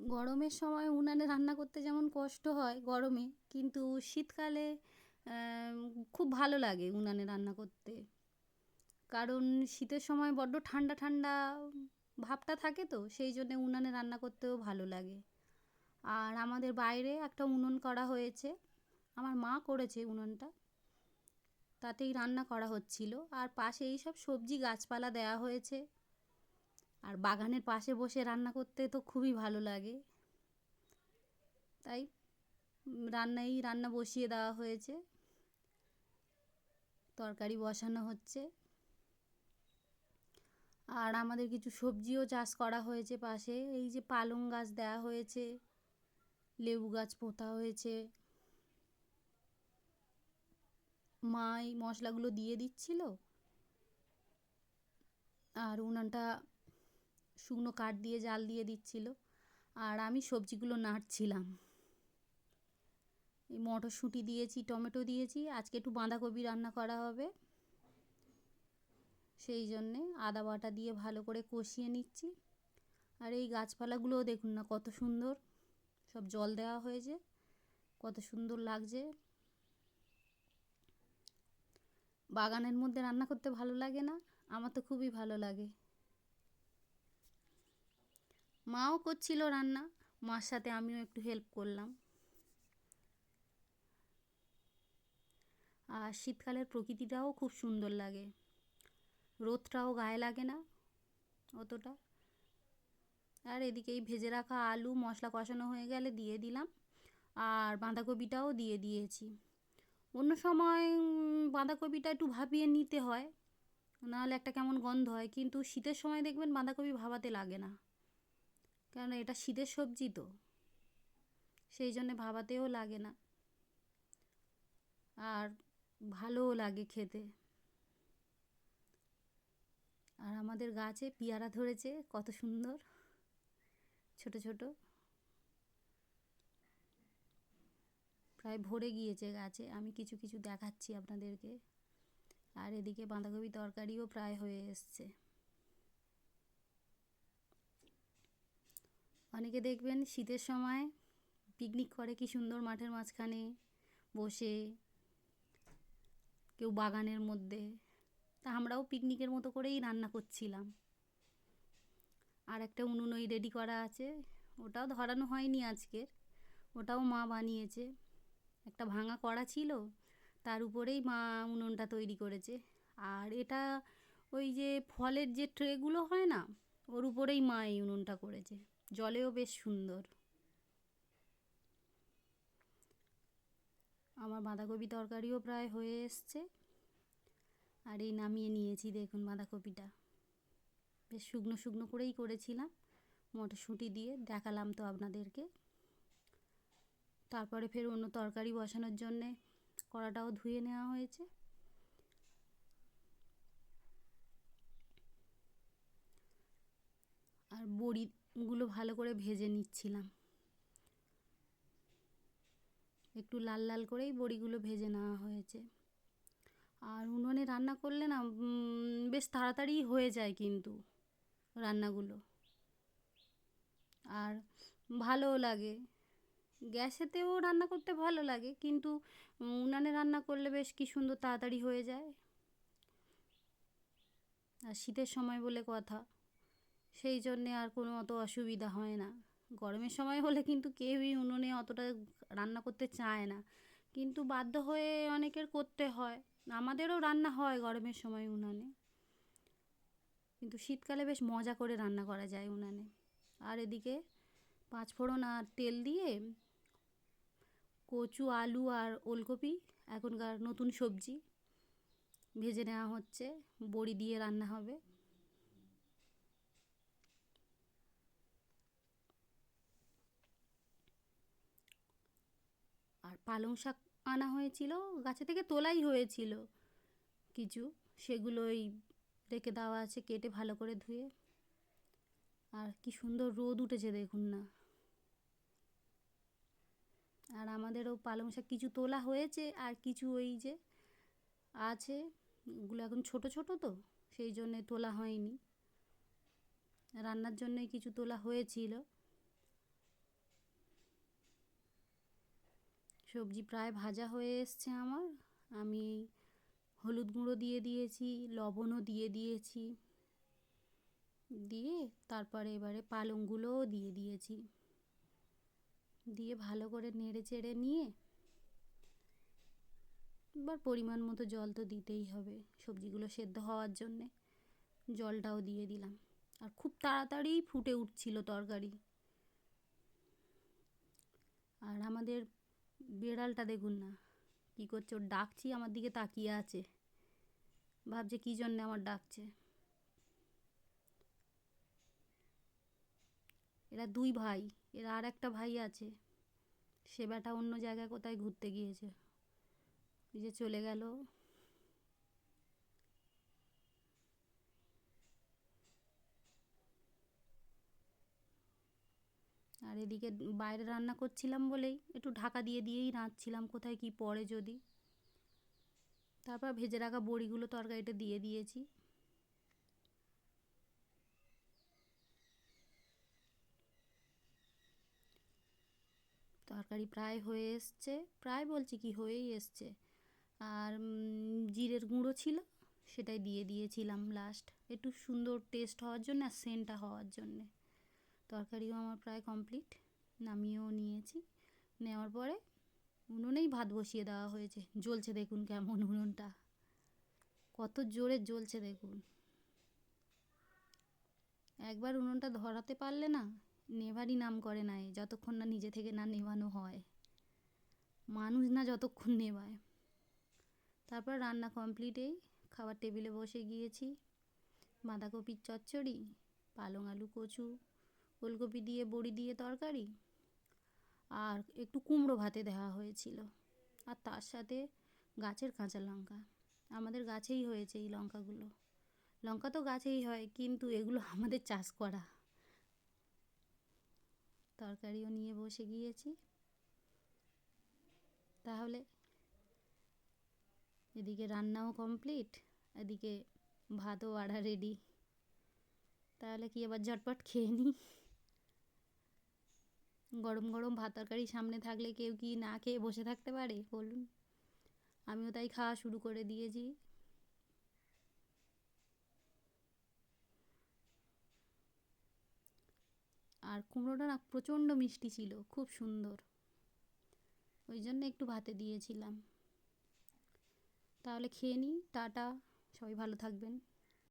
গরমের সময় উনানে রান্না করতে যেমন কষ্ট হয় গরমে, কিন্তু শীতকালে খুব ভালো লাগে উনানে রান্না করতে। কারণ শীতের সময় বড্ড ঠান্ডা ঠান্ডা ভাবটা থাকে, তো সেই জন্যে উনানে রান্না করতেও ভালো লাগে। আর আমাদের বাইরে একটা উনুন করা হয়েছে, আমার মা করেছে উনুনটা, তাতেই রান্না করা হচ্ছিল। আর পাশে এই সব সবজি গাছপালা দেওয়া হয়েছে। আর বাগানের পাশে বসে রান্না করতে তো খুবই ভালো লাগে, তাই রান্না বসিয়ে দেওয়া হয়েছে, তরকারি বসানো হচ্ছে। আর আমাদের কিছু সবজিও চাষ করা হয়েছে পাশে, এই যে পালং গাছ দেওয়া হয়েছে, লেবু গাছ পোঁতা হয়েছে। মা এই মশলাগুলো দিয়ে দিচ্ছিল, আর উনানটা শুকনো কাঠ দিয়ে জাল দিয়ে দিচ্ছিল, আর আমি সবজিগুলো নাড়ছিলাম। এই মটরশুঁটি দিয়েছি, টমেটো দিয়েছি, আজকে একটু বাঁধাকপি রান্না করা হবে, সেই জন্যে আদা বাটা দিয়ে ভালো করে কষিয়ে নিচ্ছি। আর এই গাছপালাগুলোও দেখুন না কত সুন্দর, সব জল দেওয়া হয়েছে, কত সুন্দর লাগছে। বাগানের মধ্যে রান্না করতে ভালো লাগে না? আমার তো খুবই ভালো লাগে। মাও করছিল রান্না, মার সাথে আমিও একটু হেল্প করলাম। আর শীতকালের প্রকৃতিটাও খুব সুন্দর লাগে, রোদটাও গায়ে লাগে না অতটা। আর এদিকে এই ভেজে রাখা আলু মশলা কষানো হয়ে গেলে দিয়ে দিলাম, আর বাঁধাকপিটাও দিয়ে দিয়েছি। অন্য সময় বাঁধাকপিটা একটু ভাপিয়ে নিতে হয়, নাহলে একটা কেমন গন্ধ হয়, কিন্তু শীতের সময় দেখবেন বাঁধাকপি ভাপাতে লাগে না, কারণ এটা শীতের সবজি তো, সেই জন্যে ভাপাতেও লাগে না, আর ভালোও লাগে খেতে। আর আমাদের গাছে পেয়ারা ধরেছে কত সুন্দর, ছোট ছোট, প্রায় ভরে গিয়েছে গাছে। আমি কিছু কিছু দেখাচ্ছি আপনাদেরকে। আর এদিকে বাঁধাকপি তরকারিও প্রায় হয়ে এসছে। অনেকে দেখবেন শীতের সময় পিকনিক করে কি সুন্দর মাঠের মাঝখানে বসে, কেউ বাগানের মধ্যে। তা আমরাও পিকনিকের মতো করেই রান্না করছিলাম। আর একটা উনুন ওই রেডি করা আছে, ওটাও ধরানো হয়নি আজকের, ওটাও মা বানিয়েছে। একটা ভাঙা কড়া ছিল, তার উপরেই মা উনুনটা তৈরি করেছে। আর এটা ওই যে ফলের যে ট্রেগুলো হয় না, ওর উপরেই মা এই উনুনটা করেছে, জলেও বেশ সুন্দর। আমার বাঁধাকপি তরকারিও প্রায় হয়ে এসছে। আর এই নামিয়ে নিয়েছি, দেখুন বাঁধাকপিটা বেশ শুকনো শুকনো করেই করেছিলাম, মটরশুঁটি দিয়ে দেখালাম তো আপনাদেরকে। তারপরে ফের অন্য তরকারি বসানোর জন্যে কড়াটাও ধুয়ে নেওয়া হয়েছে। আর বড়িগুলো ভালো করে ভেজে নিচ্ছিলাম, একটু লাল লাল করেই বড়িগুলো ভেজে নেওয়া হয়েছে। আর উনুনে রান্না করলে না বেশ তাড়াতাড়ি হয়ে যায় কিন্তু রান্নাগুলো, আর ভালোও লাগে। গ্যাসেতেও রান্না করতে ভালো লাগে, কিন্তু উনানে রান্না করলে বেশ কি সুন্দর তাড়াতাড়ি হয়ে যায়। আর শীতের সময় বলে কথা, সেই জন্যে আর কোনো অত অসুবিধা হয় না। গরমের সময় হলে কিন্তু কেউই উনুনে অতটা রান্না করতে চায় না, কিন্তু বাধ্য হয়ে অনেকের করতে হয়। আমাদেরও রান্না হয় গরমের সময় উনানে, কিন্তু শীতকালে বেশ মজা করে রান্না করা যায় উনানে। আর এদিকে পাঁচফোড়ন আর তেল দিয়ে কচু, আলু আর ওলকপি, এখনকার নতুন সবজি, ভেজে নেওয়া হচ্ছে, বড়ি দিয়ে রান্না হবে। আর পালং শাক আনা হয়েছিল, গাছে থেকে তোলাই হয়েছিল কিছু, সেগুলোই রেখে দেওয়া আছে কেটে ভালো করে ধুয়ে। আর কি সুন্দর রোদ উঠেছে দেখুন না। আর আমাদেরও পালং শাক কিছু তোলা হয়েছে, আর কিছু ওই যে আছে, ওগুলো এখন ছোট ছোট তো, সেই জন্যে তোলা হয়নি। রান্নার জন্যই কিছু তোলা হয়েছিল। সবজি প্রায় ভাজা হয়ে এসছে আমার। আমি হলুদ গুঁড়ো দিয়ে দিয়েছি, লবণও দিয়ে দিয়েছি, দিয়ে তারপরে এবারে পালংগুলোও দিয়ে দিয়েছি, দিয়ে ভালো করে নেড়ে চেড়ে নিয়ে এবার পরিমাণ মতো জল তো দিতেই হবে সবজিগুলো সেদ্ধ হওয়ার জন্যে, জলটাও দিয়ে দিলাম। আর খুব তাড়াতাড়ি ফুটে উঠছিল তরকারি। আর আমাদের বেড়ালটা দেখুন না কী করছে, ওর ডাকছি আমার দিকে তাকিয়ে আছে, ভাবছে কী জন্যে আমার ডাকছে। এরা দুই ভাই, এর আর একটা ভাই আছে, সে বেটা অন্য জায়গায় কোথায় ঘুরতে গিয়েছে, এই যে চলে গেল। আর এদিকে বাইরে রান্না করছিলাম বলেই একটু ঢাকা দিয়ে দিয়েই রাঁধছিলাম, কোথায় কি পড়ে যদি। তারপর ভেজে রাখা বড়িগুলো তরকারিটা দিয়ে দিয়েছি। তরকারি প্রায় হয়ে এসছে, প্রায় বলছি কি হয়েই এসছে। আর জিরের গুঁড়ো ছিল, সেটাই দিয়ে দিয়েছিলাম লাস্ট, একটু সুন্দর টেস্ট হওয়ার জন্য আর সেন্টটা হওয়ার জন্যে। তরকারিও আমার প্রায় কমপ্লিট, নামিয়েও নিয়েছি। নেওয়ার পরে উনুনেই ভাত বসিয়ে দেওয়া হয়েছে। জ্বলছে দেখুন কেমন উনুনটা, কত জোরে জ্বলছে দেখুন। একবার উনুনটা ধরাতে পারলে না নেভারই নাম করে না, যতক্ষণ না নিজে থেকে না নেভানো হয়, মানুষ না যতক্ষণ নেভায়। তারপর রান্না কমপ্লিট, এই খাবার টেবিলে বসে গিয়েছি। বাঁধাকপির চচ্চড়ি, পালং আলু কচু, ওলকপি দিয়ে বড়ি দিয়ে তরকারি, আর একটু কুমড়ো ভাতে দেওয়া হয়েছিল। আর তার সাথে গাছের কাঁচা লঙ্কা, আমাদের গাছেই হয়েছে এই লঙ্কাগুলো। লঙ্কা তো গাছেই হয়, কিন্তু এগুলো আমাদের চাষ করা। তরকারিও নিয়ে বসে গিয়েছি। তাহলে এদিকে রান্নাও কমপ্লিট, এদিকে ভাতও বাড়া রেডি। তাহলে কি এবার ঝটপট খেয়ে নিই। গরম গরম ভাত তরকারি সামনে থাকলে কেউ কি না খেয়ে বসে থাকতে পারে বলুন? আমিও তাই খাওয়া শুরু করে দিয়েছি। আর কুমড়োটা না প্রচণ্ড মিষ্টি ছিল, খুব সুন্দর, ওই জন্য একটু ভাতে দিয়েছিলাম। তাহলে খেয়ে নিই, টাটা, সবাই ভালো থাকবেন।